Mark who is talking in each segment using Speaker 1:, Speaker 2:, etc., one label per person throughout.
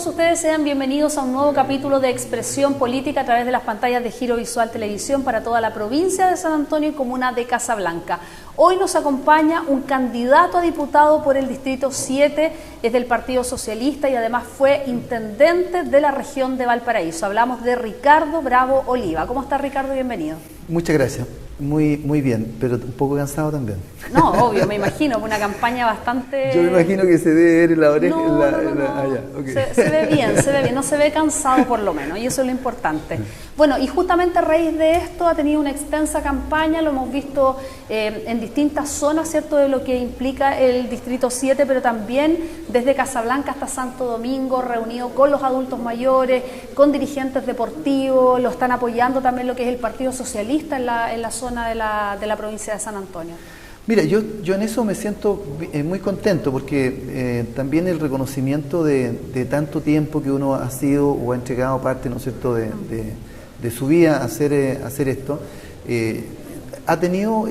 Speaker 1: todos ustedes sean bienvenidos a un nuevo capítulo de Expresión Política a través de las pantallas de Giro Visual Televisión para toda la provincia de San Antonio y comuna de Casablanca. Hoy nos acompaña un candidato a diputado por el Distrito 7, es del Partido Socialista y además fue intendente de la región de Valparaíso. Hablamos de Ricardo Bravo Oliva. ¿Cómo está, Ricardo? Bienvenido.
Speaker 2: Muchas gracias. Muy bien, pero un poco cansado también.
Speaker 1: No, obvio, me imagino, una campaña bastante...
Speaker 2: Yo me imagino que se debe ver en la oreja.
Speaker 1: No.
Speaker 2: Okay.
Speaker 1: Se ve bien, no se ve cansado por lo menos, y eso es lo importante. Bueno, y justamente a raíz de esto ha tenido una extensa campaña, lo hemos visto en distintas zonas, ¿cierto?, de lo que implica el Distrito 7, pero también desde Casablanca hasta Santo Domingo, reunido con los adultos mayores, con dirigentes deportivos, lo están apoyando también lo que es el Partido Socialista en la zona de la provincia de San Antonio.
Speaker 2: Mira, yo en eso me siento muy contento porque también el reconocimiento de tanto tiempo que uno ha sido o ha entregado parte, ¿no es cierto?, de su vida a hacer esto, ha tenido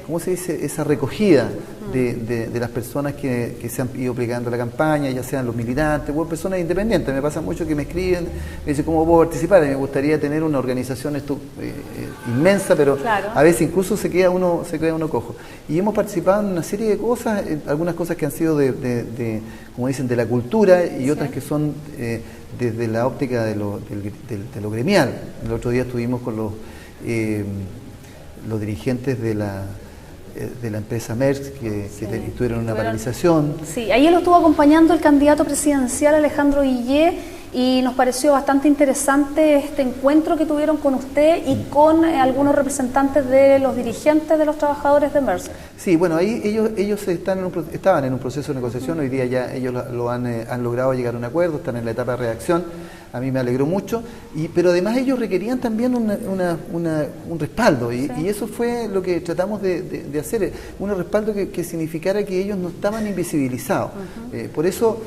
Speaker 2: ¿cómo se dice?, esa recogida de las personas que se han ido aplicando la campaña, ya sean los militantes o personas independientes. Me pasa mucho que me escriben, me dicen cómo puedo participar, y me gustaría tener una organización inmensa, pero claro, a veces incluso se queda uno cojo. Y hemos participado en una serie de cosas, algunas cosas que han sido como dicen, de la cultura y otras que son desde la óptica de lo gremial. El otro día estuvimos con los dirigentes de la empresa Merck que tuvieron una paralización. Sí,
Speaker 1: ahí lo estuvo acompañando el candidato presidencial Alejandro Guillé y nos pareció bastante interesante este encuentro que tuvieron con usted y con algunos representantes de los dirigentes de los trabajadores de Merck.
Speaker 2: Sí, bueno, ahí ellos estaban en un proceso de negociación, hoy día ya ellos han logrado llegar a un acuerdo, están en la etapa de redacción. A mí me alegró mucho, pero además ellos requerían también un respaldo y eso fue lo que tratamos de hacer, un respaldo que significara que ellos no estaban invisibilizados. Por eso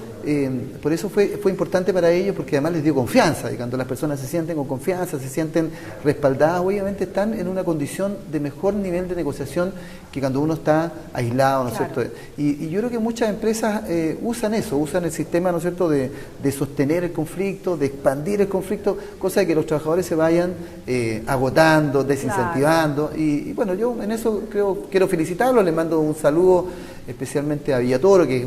Speaker 2: fue importante para ellos, porque además les dio confianza, y cuando las personas se sienten con confianza, se sienten respaldadas, obviamente están en una condición de mejor nivel de negociación que cuando uno está aislado, ¿no es cierto? Y yo creo que muchas empresas usan el sistema, ¿no es cierto?, de sostener el conflicto, de expandir el conflicto, cosa de que los trabajadores se vayan agotando, desincentivando, y bueno, yo en eso quiero felicitarlos, les mando un saludo especialmente a Villatoro, que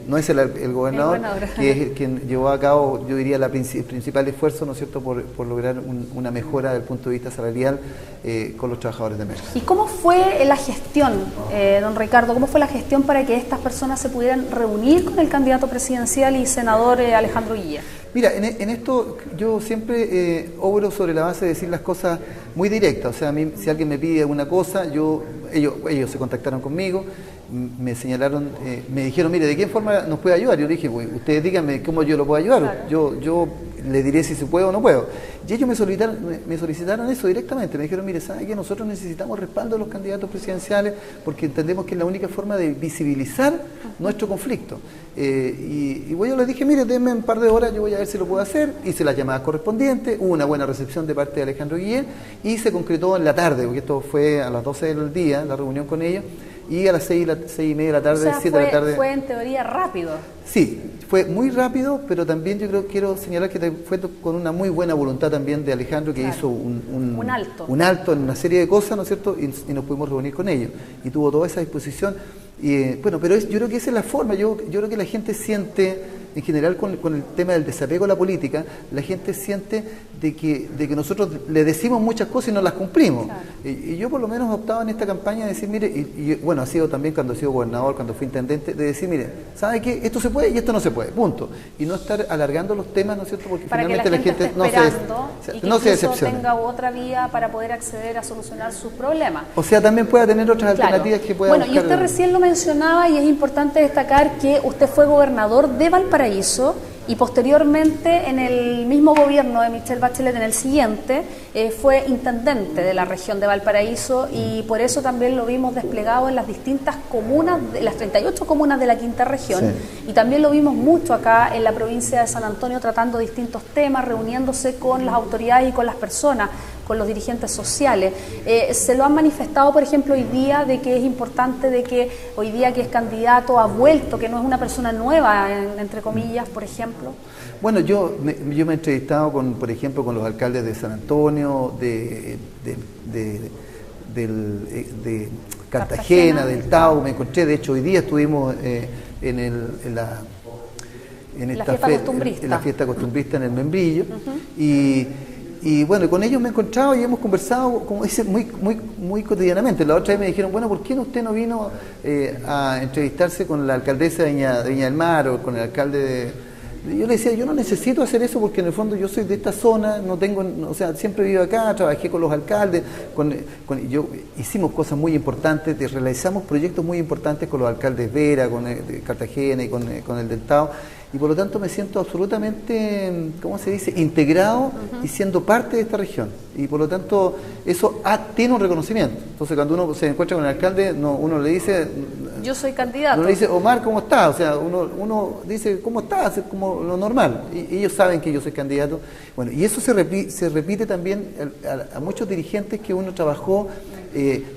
Speaker 2: no es el gobernador, que es quien llevó a cabo, yo diría, el principal esfuerzo, ¿no es cierto?, por lograr una mejora desde el punto de vista salarial con los trabajadores de Merck.
Speaker 1: ¿Y cómo fue la gestión, don Ricardo? ¿Cómo fue la gestión para que estas personas se pudieran reunir con el candidato presidencial y senador Alejandro Guillé?
Speaker 2: Mira, en esto yo siempre obro sobre la base de decir las cosas muy directas. O sea, a mí, si alguien me pide una cosa, ellos se contactaron conmigo, me señalaron, me dijeron, mire, ¿de qué forma nos puede ayudar? Yo dije, pues, ustedes díganme cómo yo lo puedo ayudar. Claro. Yo le diré si se puede o no puedo. Y ellos me solicitaron eso directamente. Me dijeron, mire, ¿sabe qué? Nosotros necesitamos respaldo de los candidatos presidenciales porque entendemos que es la única forma de visibilizar nuestro conflicto. Y yo les dije, mire, denme un par de horas, yo voy a ver si lo puedo hacer. Hice las llamadas correspondientes, hubo una buena recepción de parte de Alejandro Guillén y se concretó en la tarde, porque esto fue a las 12 del día, la reunión con ellos, y a las 6:30 de la tarde, 7 de la tarde.
Speaker 1: Fue en teoría rápido.
Speaker 2: Sí, fue muy rápido, pero también quiero señalar que fue con una muy buena voluntad también de Alejandro, que hizo un alto en una serie de cosas, ¿no es cierto?, y nos pudimos reunir con ellos, y tuvo toda esa disposición. Y bueno, pero yo creo que esa es la forma, yo creo que la gente siente, en general con el tema del desapego a la política, la gente siente de que nosotros le decimos muchas cosas y no las cumplimos. Claro. Y yo por lo menos optaba en esta campaña de decir, mire, y bueno, ha sido también cuando he sido gobernador, cuando fui intendente, de decir, mire, ¿sabe qué? Esto se puede y esto no se puede, punto. Y no estar alargando los temas, ¿no es cierto? Porque
Speaker 1: para
Speaker 2: finalmente
Speaker 1: que la gente
Speaker 2: no se decepciona.
Speaker 1: Tenga otra vía para poder acceder a solucionar sus problemas.
Speaker 2: O sea, también pueda tener otras alternativas que pueda buscar.
Speaker 1: Bueno, y usted recién lo mencionaba y es importante destacar que usted fue gobernador de Valparaíso y posteriormente en el mismo gobierno de Michelle Bachelet, en el siguiente, fue intendente de la región de Valparaíso y por eso también lo vimos desplegado en las distintas comunas, las 38 comunas de la quinta región, y también lo vimos mucho acá en la provincia de San Antonio tratando distintos temas, reuniéndose con las autoridades y con las personas con los dirigentes sociales. Se lo han manifestado, por ejemplo, hoy día, de que es importante, de que hoy día que es candidato ha vuelto, que no es una persona nueva, entre comillas, por ejemplo.
Speaker 2: Bueno, yo me he entrevistado, por ejemplo, con los alcaldes de San Antonio, de Cartagena, del Tau, me encontré, de hecho hoy día estuvimos en la fiesta costumbrista en el Membrillo, y bueno, con ellos me he encontrado y hemos conversado, como dice, muy cotidianamente. La otra vez me dijeron, bueno, ¿por qué usted no vino a entrevistarse con la alcaldesa de Viña del Mar o con el alcalde de... Yo le decía, yo no necesito hacer eso porque en el fondo yo soy de esta zona, no tengo, o sea, siempre vivo acá, trabajé con los alcaldes, hicimos cosas muy importantes, realizamos proyectos muy importantes con los alcaldes Vera, con el de Cartagena y con el del Tao, y por lo tanto me siento absolutamente, ¿cómo se dice?, integrado y siendo parte de esta región. Y por lo tanto eso tiene un reconocimiento. Entonces cuando uno se encuentra con el alcalde, uno le dice...
Speaker 1: Yo soy candidato.
Speaker 2: Uno le dice, Omar, ¿cómo estás? O sea, uno dice, ¿cómo estás? Es como lo normal. Y ellos saben que yo soy candidato. Bueno, y eso se repite también a muchos dirigentes que uno trabajó,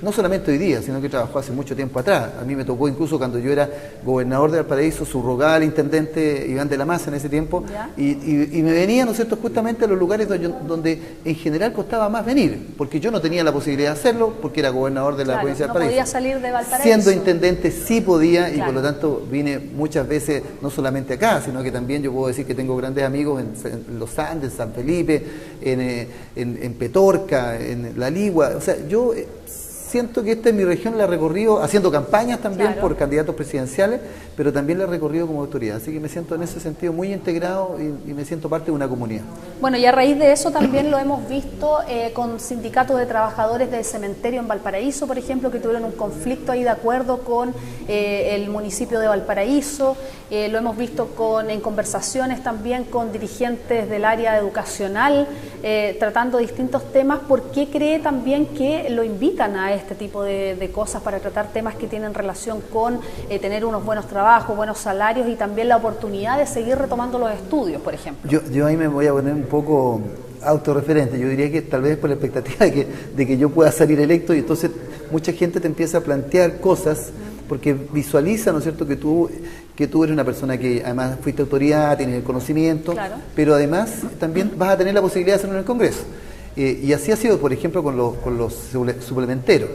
Speaker 2: no solamente hoy día, sino que trabajó hace mucho tiempo atrás. A mí me tocó incluso cuando yo era gobernador de Valparaíso, subrogar al intendente Iván de la Maza en ese tiempo, y me venía, ¿no es cierto?, justamente a los lugares donde en general costaba más venir, porque yo no tenía la posibilidad de hacerlo, porque era gobernador de la provincia de Valparaíso.
Speaker 1: No podía salir de Valparaíso.
Speaker 2: Siendo intendente sí podía, y por lo tanto vine muchas veces, no solamente acá, sino que también yo puedo decir que tengo grandes amigos en Los Andes, en San Felipe, en Petorca, en La Ligua. O sea, yo siento que esta es mi región, la he recorrido haciendo campañas también por candidatos presidenciales, pero también la he recorrido como autoridad. Así que me siento en ese sentido muy integrado y me siento parte de una comunidad.
Speaker 1: Bueno, y a raíz de eso también lo hemos visto con sindicatos de trabajadores del cementerio en Valparaíso, por ejemplo, que tuvieron un conflicto ahí de acuerdo con el municipio de Valparaíso. Lo hemos visto en conversaciones también con dirigentes del área educacional, tratando distintos temas. ¿Por qué cree también que lo invitan a este tipo de cosas para tratar temas que tienen relación con tener unos buenos trabajos, buenos salarios y también la oportunidad de seguir retomando los estudios, por ejemplo?
Speaker 2: Yo ahí me voy a poner un poco autorreferente. Yo diría que tal vez por la expectativa de que yo pueda salir electo, y entonces mucha gente te empieza a plantear cosas porque visualiza, ¿no es cierto?, que tú eres una persona que además fuiste autoridad, tienes el conocimiento, pero además también vas a tener la posibilidad de hacerlo en el Congreso. Y así ha sido, por ejemplo, con los suplementeros.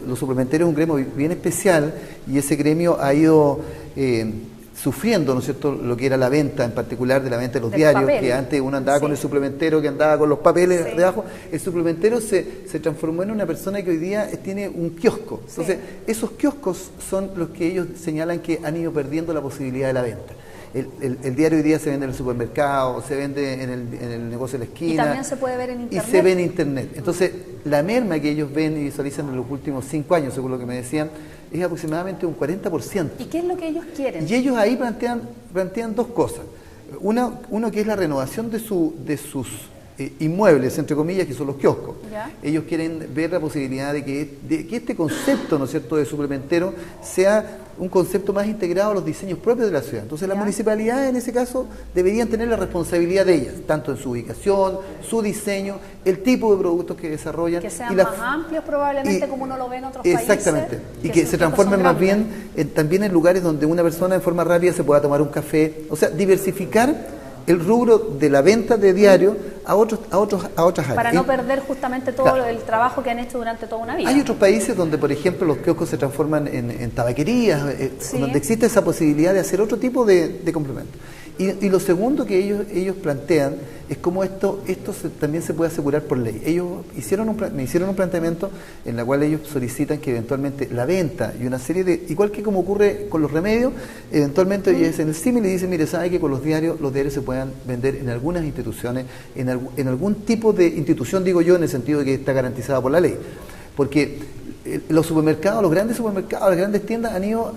Speaker 2: Los suplementeros es un gremio bien especial, y ese gremio ha ido sufriendo, ¿no es cierto?, lo que era la venta, en particular de la venta de los diarios, que antes uno andaba con el suplementero, que andaba con los papeles debajo. El suplementero se transformó en una persona que hoy día tiene un kiosco. Entonces, esos kioscos son los que ellos señalan que han ido perdiendo la posibilidad de la venta. El diario hoy día se vende en el supermercado, se vende en el negocio de la esquina.
Speaker 1: Y también se puede ver en Internet.
Speaker 2: Y se ve en Internet. Entonces, la merma que ellos ven y visualizan en los últimos 5 años, según lo que me decían, es aproximadamente un 40%.
Speaker 1: ¿Y qué es lo que ellos quieren?
Speaker 2: Y ellos ahí plantean dos cosas. Uno que es la renovación de sus inmuebles, entre comillas, que son los kioscos. Ellos quieren ver la posibilidad de que este concepto, ¿no es cierto?, de suplementero sea un concepto más integrado a los diseños propios de la ciudad. Entonces las municipalidades en ese caso deberían tener la responsabilidad de ellas, tanto en su ubicación, su diseño, el tipo de productos que desarrollan.
Speaker 1: Que sean más amplios probablemente, como uno lo ve en otros países.
Speaker 2: Exactamente, y que se transformen más bien también en lugares donde una persona de forma rápida se pueda tomar un café. O sea, diversificar el rubro de la venta de diario a otras áreas.
Speaker 1: Para no perder justamente todo el trabajo que han hecho durante toda una vida.
Speaker 2: Hay otros países donde, por ejemplo, los kioscos se transforman en tabaquerías, donde existe esa posibilidad de hacer otro tipo de complemento. Y lo segundo que ellos plantean es cómo esto también se puede asegurar por ley. Ellos me hicieron un planteamiento en el cual ellos solicitan que eventualmente la venta y una serie de, igual que como ocurre con los remedios, eventualmente ellos en el símil y dicen, mire, sabe que con los diarios se puedan vender en algunas instituciones, en algún tipo de institución, digo yo, en el sentido de que está garantizada por la ley. Porque los supermercados, los grandes supermercados, las grandes tiendas han ido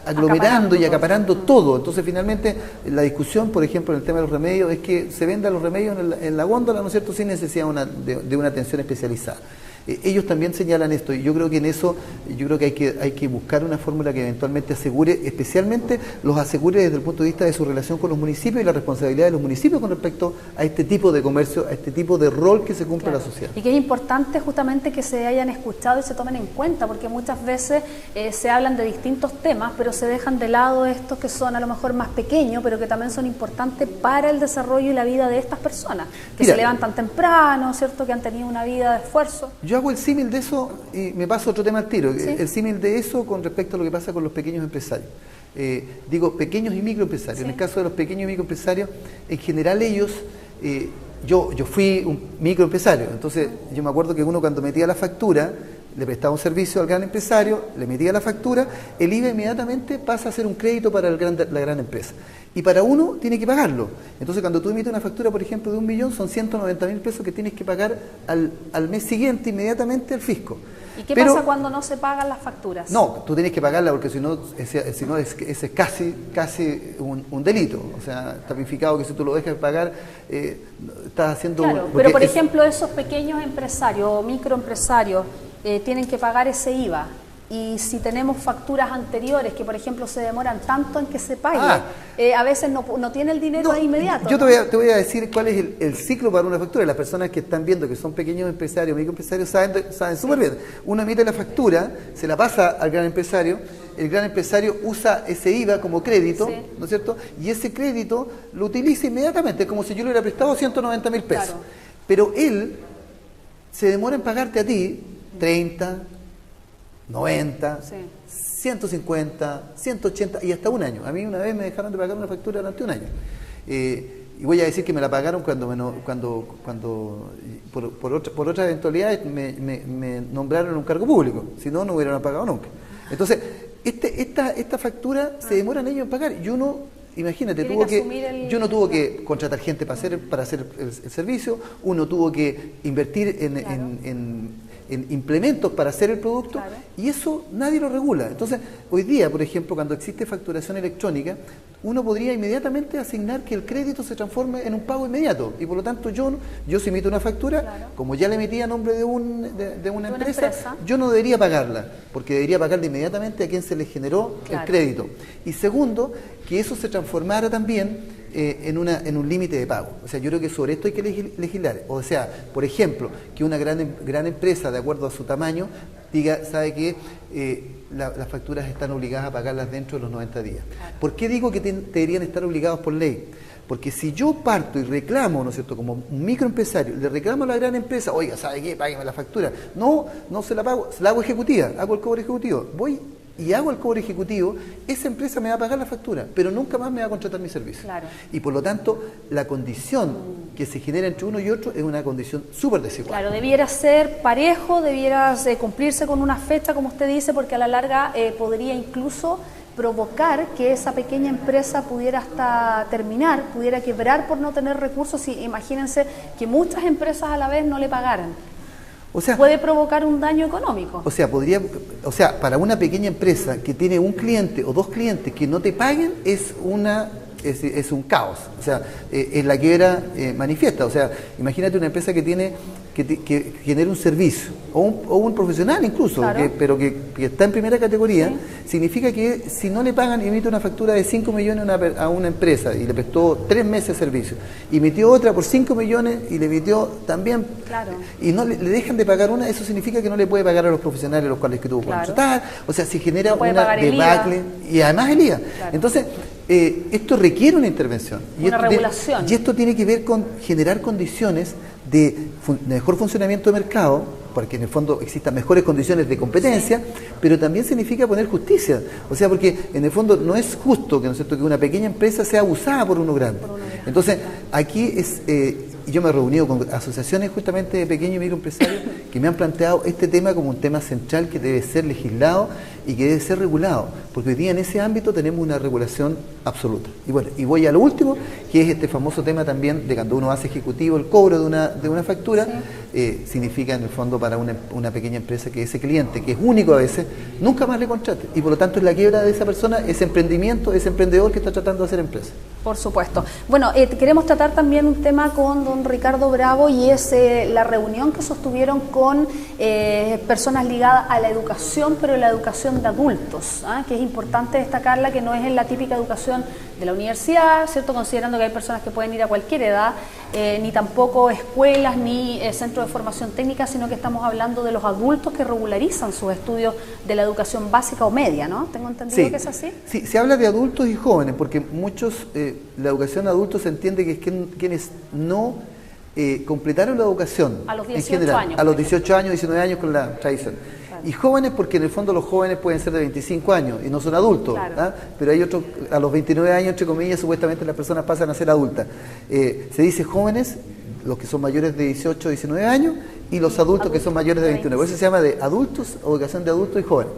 Speaker 2: aglomerando y acaparando todo. Entonces, finalmente, la discusión, por ejemplo, en el tema de los remedios, es que se vendan los remedios en la góndola, ¿no es cierto?, sin necesidad de una atención especializada. Ellos también señalan esto y yo creo que en eso, yo creo que hay que buscar una fórmula que eventualmente asegure, especialmente los asegure desde el punto de vista de su relación con los municipios y la responsabilidad de los municipios con respecto a este tipo de comercio, a este tipo de rol que se cumple en la sociedad.
Speaker 1: Y que es importante justamente que se hayan escuchado y se tomen en cuenta, porque muchas veces se hablan de distintos temas, pero se dejan de lado estos que son a lo mejor más pequeños, pero que también son importantes para el desarrollo y la vida de estas personas, que se levantan temprano, ¿cierto?, que han tenido una vida de esfuerzo.
Speaker 2: Yo hago el símil de eso y me paso a otro tema al tiro,
Speaker 1: ¿Sí?
Speaker 2: El símil de eso con respecto a lo que pasa con los pequeños empresarios. Digo, pequeños y microempresarios. Sí. En el caso de los pequeños y microempresarios, en general ellos, yo fui un microempresario, entonces yo me acuerdo que uno cuando metía la factura, le prestaba un servicio al gran empresario, le metía la factura, el IVA inmediatamente pasa a ser un crédito para la gran empresa. Y para uno tiene que pagarlo. Entonces cuando tú emites una factura, por ejemplo, de 1 millón, son 190.000 pesos que tienes que pagar al mes siguiente inmediatamente al fisco.
Speaker 1: ¿Y qué pasa cuando no se pagan las facturas?
Speaker 2: No, tú tienes que pagarla porque si no es casi un delito. O sea, está tipificado que si tú lo dejas de pagar, estás haciendo...
Speaker 1: Claro, pero por ejemplo esos pequeños empresarios o microempresarios tienen que pagar ese IVA. Y si tenemos facturas anteriores que, por ejemplo, se demoran tanto en que se pague, a veces no tiene el dinero de inmediato.
Speaker 2: Yo te voy a decir cuál es el ciclo para una factura. Las personas que están viendo que son pequeños empresarios, microempresarios, saben súper bien. Uno emite la factura, se la pasa al gran empresario, el gran empresario usa ese IVA como crédito, sí, ¿no es cierto? Y ese crédito lo utiliza inmediatamente, como si yo le hubiera prestado 190.000 pesos. Claro. Pero él se demora en pagarte a ti 30, 90, sí, 150, 180 y hasta un año. A mí una vez me dejaron de pagar una factura durante un año. Y voy a decir que me la pagaron cuando por otras eventualidades me nombraron en un cargo público. Si no, no hubieran pagado nunca. Entonces, esta factura se demoran ellos en pagar. Y uno, imagínate, yo no tuvo que contratar gente para hacer el servicio, uno tuvo que invertir en implementos para hacer el producto, claro, y eso nadie lo regula. Entonces, hoy día, por ejemplo, cuando existe facturación electrónica, uno podría inmediatamente asignar que el crédito se transforme en un pago inmediato, y por lo tanto yo si emito una factura, claro, como ya la emití a nombre de una empresa, yo no debería pagarla, porque debería pagarla inmediatamente a quien se le generó, claro, el crédito. Y segundo, que eso se transformara también en un límite de pago. O sea, yo creo que sobre esto hay que legislar. O sea, por ejemplo, que una gran empresa, de acuerdo a su tamaño, diga, sabe que las facturas están obligadas a pagarlas dentro de los 90 días. Claro. ¿Por qué digo que deberían estar obligados por ley? Porque si yo parto y reclamo, ¿no es cierto?, como un microempresario, le reclamo a la gran empresa, oiga, ¿sabe qué? Págueme la factura. No se la pago, se la hago ejecutiva, hago el cobro ejecutivo. Voy y hago el cobro ejecutivo, esa empresa me va a pagar la factura, pero nunca más me va a contratar mi servicio.
Speaker 1: Claro.
Speaker 2: Y por lo tanto, la condición que se genera entre uno y otro es una condición súper desigual.
Speaker 1: Claro, debiera ser parejo, debiera cumplirse con una fecha, como usted dice, porque a la larga podría incluso provocar que esa pequeña empresa pudiera hasta terminar, pudiera quebrar por no tener recursos. Y imagínense que muchas empresas a la vez no le pagaran. O sea, puede provocar un daño económico.
Speaker 2: O sea, para una pequeña empresa que tiene un cliente o dos clientes que no te paguen es un caos. O sea, es la quiebra manifiesta. O sea, imagínate una empresa que genera un servicio o un profesional incluso, claro, pero que está en primera categoría, sí, significa que si no le pagan y emite una factura de 5 millones a una empresa y le prestó 3 meses de servicio, y emitió otra por 5 millones y le emitió también, claro, y no le dejan de pagar una, eso significa que no le puede pagar a los profesionales los cuales que tuvo que contratar. O sea, se genera una debacle y además el IVA. Claro. Entonces, esto requiere una intervención.
Speaker 1: Una regulación.
Speaker 2: Y esto tiene que ver con generar condiciones de mejor funcionamiento de mercado, porque en el fondo existan mejores condiciones de competencia, sí, pero también significa poner justicia. O sea, porque en el fondo no es justo que, ¿no es cierto?, que una pequeña empresa sea abusada por uno grande. Entonces, aquí yo me he reunido con asociaciones justamente de pequeños y microempresarios que me han planteado este tema como un tema central que debe ser legislado y que debe ser regulado, porque hoy día en ese ámbito tenemos una regulación absoluta. Y bueno, y voy a lo último, que es este famoso tema también de cuando uno hace ejecutivo el cobro de una factura, significa en el fondo para una pequeña empresa que ese cliente, que es único a veces, nunca más le contrate, y por lo tanto es la quiebra de esa persona, ese emprendimiento, ese emprendedor que está tratando de hacer empresa.
Speaker 1: Por supuesto. Bueno, queremos tratar también un tema con don Ricardo Bravo, y es la reunión que sostuvieron con personas ligadas a la educación, pero la educación de adultos, que es importante destacarla, que no es en la típica educación de la universidad, ¿cierto? Considerando que hay personas que pueden ir a cualquier edad, ni tampoco escuelas ni centros de formación técnica, sino que estamos hablando de los adultos que regularizan sus estudios de la educación básica o media, ¿no? ¿Tengo entendido que es así?
Speaker 2: Sí, se habla de adultos y jóvenes, porque muchos, la educación de adultos se entiende que es quienes no completaron la educación
Speaker 1: a los 18
Speaker 2: en general,
Speaker 1: años.
Speaker 2: A los 18 años, 19 años con la tradición. Claro. Y jóvenes porque en el fondo los jóvenes pueden ser de 25 años y no son adultos, claro. Pero hay otros, a los 29 años, entre comillas, supuestamente las personas pasan a ser adultas. Se dice jóvenes, los que son mayores de 18, 19 años, y los adultos que son mayores de 21. Por eso se llama de adultos, educación de adultos y jóvenes.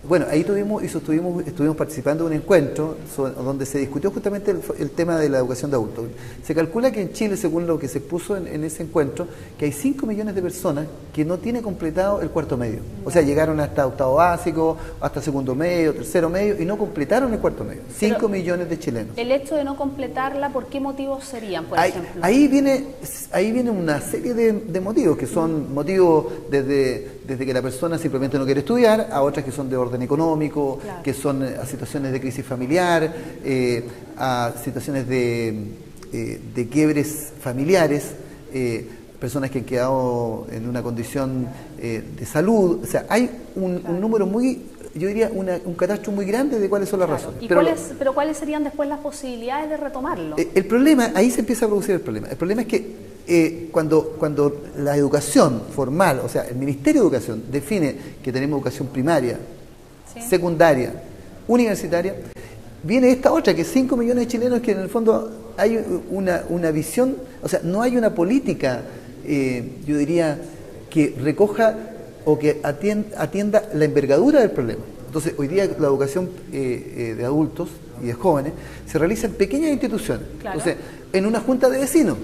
Speaker 2: Bueno, ahí estuvimos participando de un encuentro donde se discutió justamente el tema de la educación de adultos. Se calcula que en Chile, según lo que se puso en ese encuentro, que hay 5 millones de personas que no tienen completado el cuarto medio. O sea, llegaron hasta octavo básico, hasta segundo medio, tercero medio, y no completaron el cuarto medio. 5 millones de chilenos.
Speaker 1: El hecho de no completarla, ¿por qué motivos serían, por ejemplo?
Speaker 2: Ahí viene una serie de motivos, que son motivos desde que la persona simplemente no quiere estudiar, a otras que son de orden económico, claro. Que son a situaciones de crisis familiar, a situaciones de quiebres familiares, personas que han quedado en una condición de salud. O sea, hay un número muy, yo diría, un catastro muy grande de cuáles son las razones.
Speaker 1: ¿Y pero cuáles serían después las posibilidades de retomarlo?
Speaker 2: El problema, ahí se empieza a producir el problema. El problema es que cuando la educación formal, o sea, el Ministerio de Educación define que tenemos educación primaria, secundaria, universitaria, viene esta otra, que 5 millones de chilenos, que en el fondo hay una visión, o sea, no hay una política, yo diría, que recoja o que atienda la envergadura del problema. Entonces, hoy día la educación de adultos y de jóvenes se realiza en pequeñas instituciones. Claro. Entonces, en una junta de vecinos,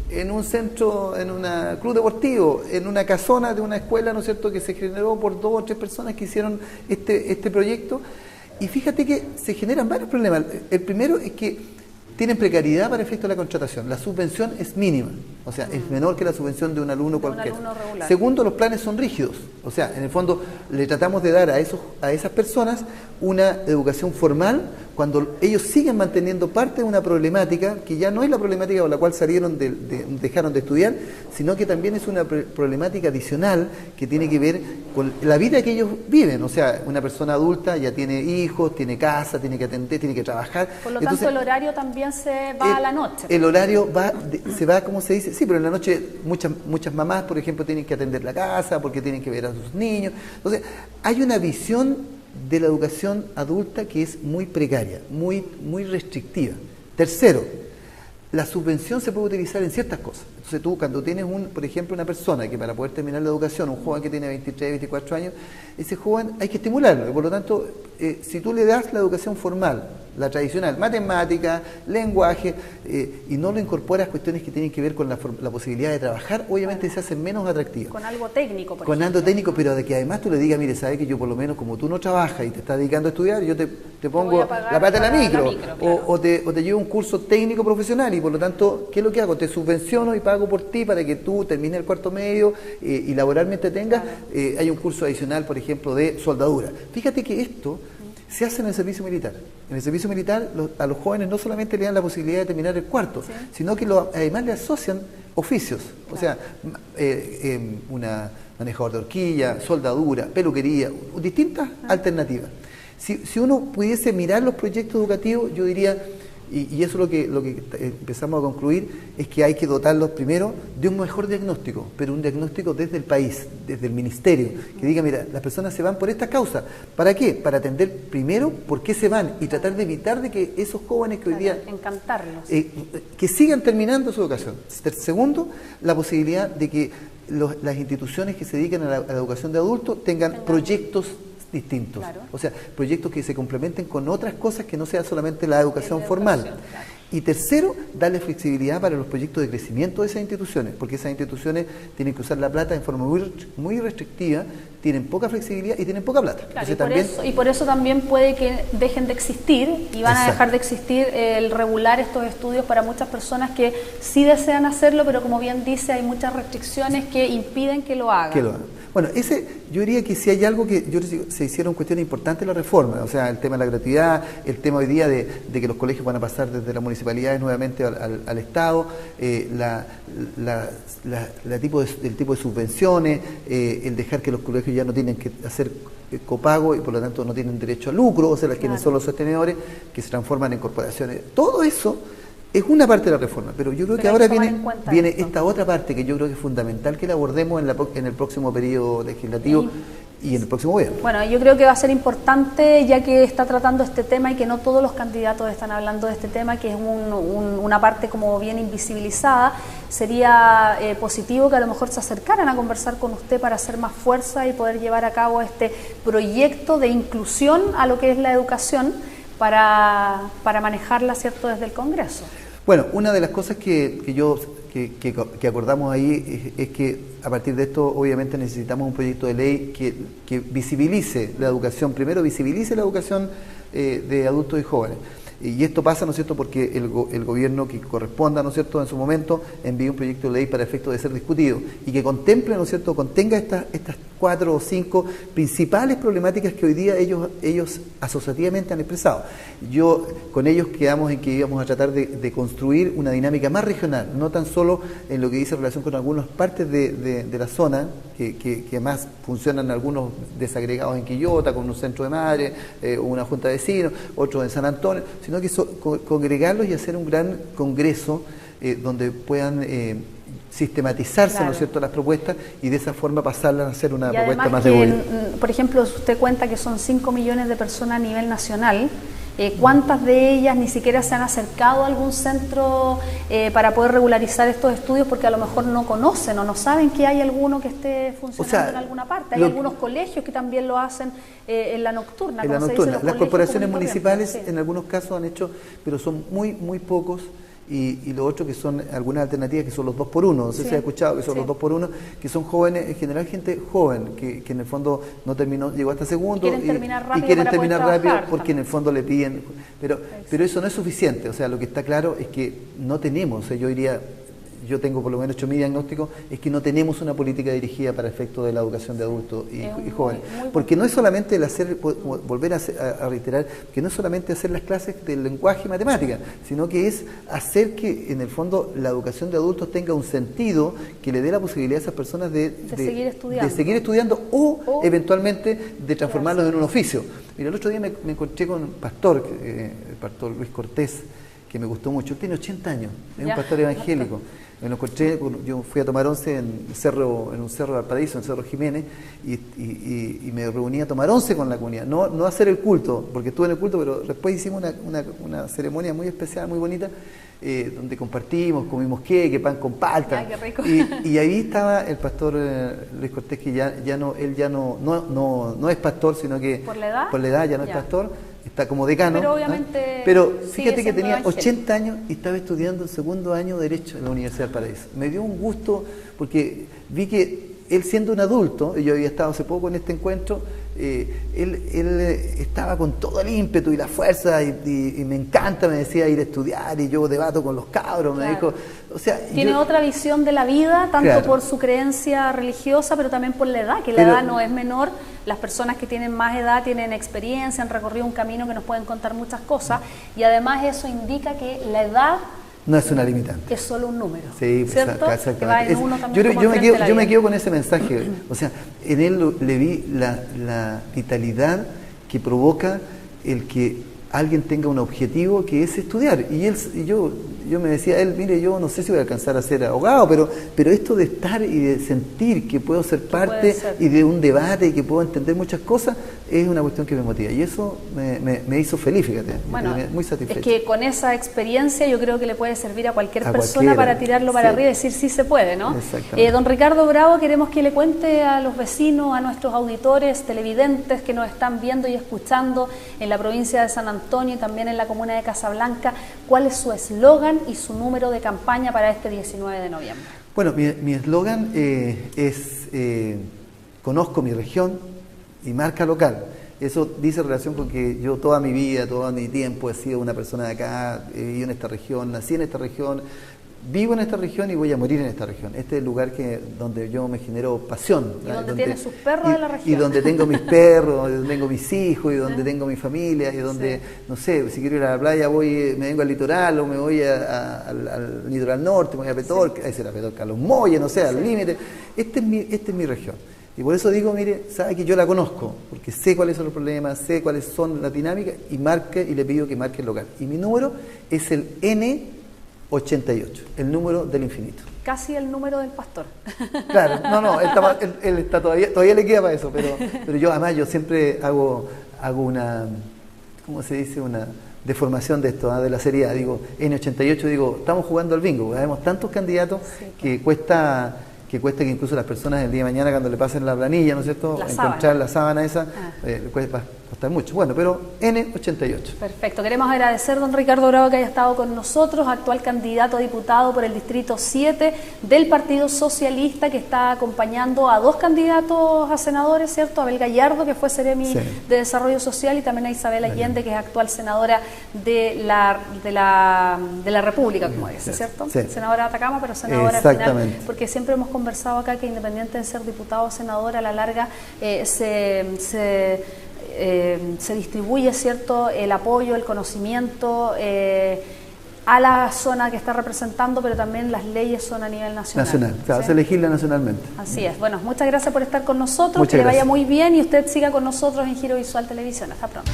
Speaker 2: en un centro, en un club deportivo, en una casona de una escuela, ¿no es cierto?, que se generó por 2 o 3 personas que hicieron este proyecto. Y fíjate que se generan varios problemas. El primero es que tienen precariedad para efecto de la contratación. La subvención es mínima, o sea, es menor que la subvención de un alumno cualquiera. Segundo, los planes son rígidos, o sea, en el fondo le tratamos de dar a esas personas una educación formal cuando ellos siguen manteniendo parte de una problemática que ya no es la problemática con la cual dejaron de estudiar, sino que también es una problemática adicional que tiene que ver con la vida que ellos viven. O sea, una persona adulta ya tiene hijos, tiene casa, tiene que atender, tiene que trabajar.
Speaker 1: Por lo tanto, el horario también se va a la noche.
Speaker 2: El horario se va, ¿cómo se dice? Sí, pero en la noche muchas mamás, por ejemplo, tienen que atender la casa porque tienen que ver a sus niños. Entonces, hay una visión de la educación adulta que es muy precaria, muy restrictiva. Tercero, la subvención se puede utilizar en ciertas cosas. Entonces tú, cuando tienes, por ejemplo, una persona que para poder terminar la educación, un joven que tiene 23, 24 años, ese joven hay que estimularlo. Y por lo tanto, si tú le das la educación formal, la tradicional, matemática, lenguaje, y no lo incorporas cuestiones que tienen que ver con la posibilidad de trabajar, obviamente se hacen menos atractivas.
Speaker 1: Con algo técnico, por
Speaker 2: Con algo técnico, pero de que además tú le digas, mire, sabes que yo por lo menos, como tú no trabajas y te estás dedicando a estudiar, yo te pongo la plata en la micro, claro. o te llevo un curso técnico profesional, y por lo tanto, ¿qué es lo que hago? Te subvenciono y pago por ti para que tú termines el cuarto medio y laboralmente tengas. Claro. Hay un curso adicional, por ejemplo, de soldadura. Fíjate que esto se hace en el servicio militar. En el servicio militar a los jóvenes no solamente le dan la posibilidad de terminar el cuarto, sino que además le asocian oficios. Claro. O sea, manejador de horquilla, soldadura, peluquería, distintas alternativas. Si uno pudiese mirar los proyectos educativos, yo diría, y eso es lo que empezamos a concluir, es que hay que dotarlos primero de un mejor diagnóstico, pero un diagnóstico desde el país, desde el ministerio, que diga, mira, las personas se van por estas causas. ¿Para qué? Para atender primero por qué se van y tratar de evitar de que esos jóvenes que hoy día...
Speaker 1: encantarlos.
Speaker 2: Que sigan terminando su educación. Segundo, la posibilidad de que las instituciones que se dedican a la educación de adultos tengan proyectos distintos.
Speaker 1: Claro.
Speaker 2: O sea, proyectos que se complementen con otras cosas que no sea solamente la educación formal.
Speaker 1: Claro.
Speaker 2: Y tercero, darle flexibilidad para los proyectos de crecimiento de esas instituciones, porque esas instituciones tienen que usar la plata de forma muy restrictiva, tienen poca flexibilidad y tienen poca plata.
Speaker 1: Claro,
Speaker 2: Entonces,
Speaker 1: y por eso también puede que dejen de existir y van a dejar de existir el regular estos estudios para muchas personas que sí desean hacerlo, pero como bien dice, hay muchas restricciones que impiden que lo hagan.
Speaker 2: Bueno, yo diría que si hay algo que se hicieron cuestiones importantes en la reforma, o sea, el tema de la gratuidad, el tema hoy día de que los colegios van a pasar desde las municipalidades nuevamente al Estado, el tipo de subvenciones, el dejar que los colegios ya no tienen que hacer copago y por lo tanto no tienen derecho a lucro, o sea, quienes son los sostenedores, que se transforman en corporaciones. Todo eso es una parte de la reforma, pero yo creo que ahora viene esta otra parte que yo creo que es fundamental que la abordemos en el próximo periodo legislativo y en el próximo gobierno.
Speaker 1: Bueno, yo creo que va a ser importante, ya que está tratando este tema y que no todos los candidatos están hablando de este tema, que es una parte como bien invisibilizada, sería positivo que a lo mejor se acercaran a conversar con usted para hacer más fuerza y poder llevar a cabo este proyecto de inclusión a lo que es la educación para manejarla, ¿cierto?, desde el Congreso.
Speaker 2: Bueno, una de las cosas que acordamos ahí es que a partir de esto obviamente necesitamos un proyecto de ley que visibilice la educación, primero visibilice la educación de adultos y jóvenes. Y esto pasa, ¿no es cierto?, porque el gobierno que corresponda, ¿no es cierto?, en su momento envíe un proyecto de ley para efecto de ser discutido y que contemple, ¿no es cierto?, contenga estas 4 o 5 principales problemáticas que hoy día ellos asociativamente han expresado. Con ellos quedamos en que íbamos a tratar de construir una dinámica más regional, no tan solo en lo que dice relación con algunas partes de la zona, que más funcionan algunos desagregados en Quillota, con un centro de madres, una junta de vecinos, otros en San Antonio, sino que congregarlos y hacer un gran congreso donde puedan sistematizarse, ¿no es cierto?, las propuestas y de esa forma pasarlas a hacer una propuesta más de gobierno.
Speaker 1: Por ejemplo, usted cuenta que son 5 millones de personas a nivel nacional. ¿Cuántas de ellas ni siquiera se han acercado a algún centro para poder regularizar estos estudios porque a lo mejor no conocen o no saben que hay alguno que esté funcionando en alguna parte? Hay algunos colegios que también lo hacen en la nocturna.
Speaker 2: En la nocturna. Las corporaciones municipales en algunos casos han hecho, pero son muy pocos. Y lo otro que son algunas alternativas que son los 2x1, no sé si ha escuchado que son los 2x1, que son jóvenes, en general gente joven, que en el fondo no terminó, llegó hasta segundo
Speaker 1: y quieren terminar rápido
Speaker 2: porque en el fondo le piden, pero eso no es suficiente, o sea, lo que está claro es que no tenemos, yo diría, yo tengo por lo menos hecho mi diagnóstico, es que no tenemos una política dirigida para efectos de la educación de adultos y jóvenes. Porque no es solamente el hacer, volver a reiterar, que no es solamente hacer las clases del lenguaje y matemática, sino que es hacer que en el fondo la educación de adultos tenga un sentido que le dé la posibilidad a esas personas de seguir estudiando o eventualmente de transformarlos en un oficio. Mira, el otro día me encontré con un pastor, el pastor Luis Cortés, que me gustó mucho. Él tiene 80 años, es un pastor evangélico. Me lo encontré, yo fui a tomar once en un cerro de Valparaíso, en Cerro Jiménez, y me reuní a tomar once con la comunidad. No a hacer el culto, porque estuve en el culto, pero después hicimos una ceremonia muy especial, muy bonita, donde compartimos, comimos queque, pan con palta.
Speaker 1: Qué rico.
Speaker 2: Y ahí estaba el pastor Luis Cortés, que él ya no es pastor, sino que
Speaker 1: por la
Speaker 2: edad ya no es pastor. Está como decano,
Speaker 1: pero obviamente
Speaker 2: pero fíjate que tenía 80 años y estaba estudiando el segundo año de Derecho en la Universidad del Paraíso. Me dio un gusto porque vi que él siendo un adulto, y yo había estado hace poco en este encuentro, él estaba con todo el ímpetu y la fuerza y me encanta, me decía, ir a estudiar y yo debato con los cabros, me dijo, o sea...
Speaker 1: Tiene otra visión de la vida, tanto por su creencia religiosa, pero también por la edad, que la edad no es menor. Las personas que tienen más edad tienen experiencia, han recorrido un camino que nos pueden contar muchas cosas y además eso indica que la edad
Speaker 2: no es una limitante.
Speaker 1: Es solo un número.
Speaker 2: Sí,
Speaker 1: ¿cierto?
Speaker 2: Exactamente.
Speaker 1: Que va en uno también
Speaker 2: yo me quedo con ese mensaje. O sea, en él le vi la vitalidad que provoca el que alguien tenga un objetivo que es estudiar. Y yo yo me decía él, mire, yo no sé si voy a alcanzar a ser abogado, pero esto de estar y de sentir que puedo ser parte y de un debate y que puedo entender muchas cosas, es una cuestión que me motiva. Y eso me hizo feliz, fíjate,
Speaker 1: bueno,
Speaker 2: muy satisfecho.
Speaker 1: Es que con esa experiencia yo creo que le puede servir a cualquier persona para tirarlo para arriba y decir sí se puede, ¿no? Don Ricardo Bravo, queremos que le cuente a los vecinos, a nuestros auditores, televidentes que nos están viendo y escuchando en la provincia de San Antonio y también en la comuna de Casablanca, cuál es su eslogan y su número de campaña para este 19 de noviembre.
Speaker 2: Bueno, mi eslogan es conozco mi región y marca local. Eso dice relación con que yo toda mi vida, todo mi tiempo he sido una persona de acá, he vivido en esta región, nací en esta región, vivo en esta región y voy a morir en esta región. Este es el lugar donde yo me genero pasión.
Speaker 1: Y donde tiene sus perros de la región.
Speaker 2: Y donde tengo mis perros, y donde tengo mis hijos, y donde tengo mi familia, y donde, no sé, si quiero ir a la playa me vengo al litoral, o me voy al litoral norte, me voy a Petorca, a Los Molles, no sé, al límite. Esta es mi región. Y por eso digo, mire, sabe que yo la conozco, porque sé cuáles son los problemas, sé cuáles son las dinámicas, y le pido que marque el local. Y mi número es el N88, el número del infinito.
Speaker 1: Casi el número del pastor.
Speaker 2: Claro, él está todavía le queda para eso, pero yo además siempre hago una, ¿cómo se dice? Una deformación de esto, de la seriedad. Digo, N88, digo, estamos jugando al bingo, vemos tantos candidatos que cuesta que incluso las personas el día de mañana cuando le pasen la planilla, ¿no es cierto?, encontrar la sábana esa, cuesta costar mucho. Bueno, pero N88.
Speaker 1: Perfecto. Queremos agradecer, don Ricardo Bravo, que haya estado con nosotros, actual candidato a diputado por el Distrito 7 del Partido Socialista, que está acompañando a 2 candidatos a senadores, ¿cierto? Abel Gallardo, que fue seremi de Desarrollo Social, y también a Isabel Allende, que es actual senadora de la República, como dice, ¿cierto? Sí. Senadora de Atacama, pero senadora al final, porque siempre hemos conversado acá que independiente de ser diputado o senador, a la larga se distribuye, ¿cierto?, el apoyo, el conocimiento a la zona que está representando, pero también las leyes son a nivel nacional.
Speaker 2: Claro, se legisla nacionalmente.
Speaker 1: Así es. Bueno, muchas gracias por estar con nosotros, que le vaya muy bien y usted siga con nosotros en Giro Visual Televisión. Hasta pronto.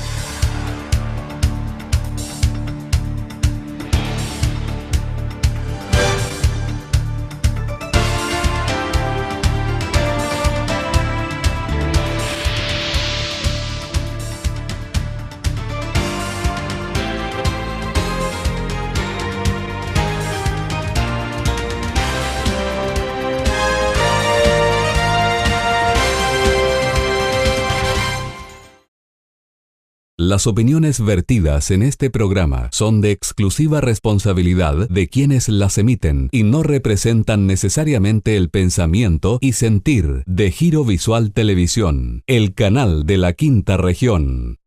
Speaker 3: Las opiniones vertidas en este programa son de exclusiva responsabilidad de quienes las emiten y no representan necesariamente el pensamiento y sentir de Giro Visual Televisión, el canal de la Quinta Región.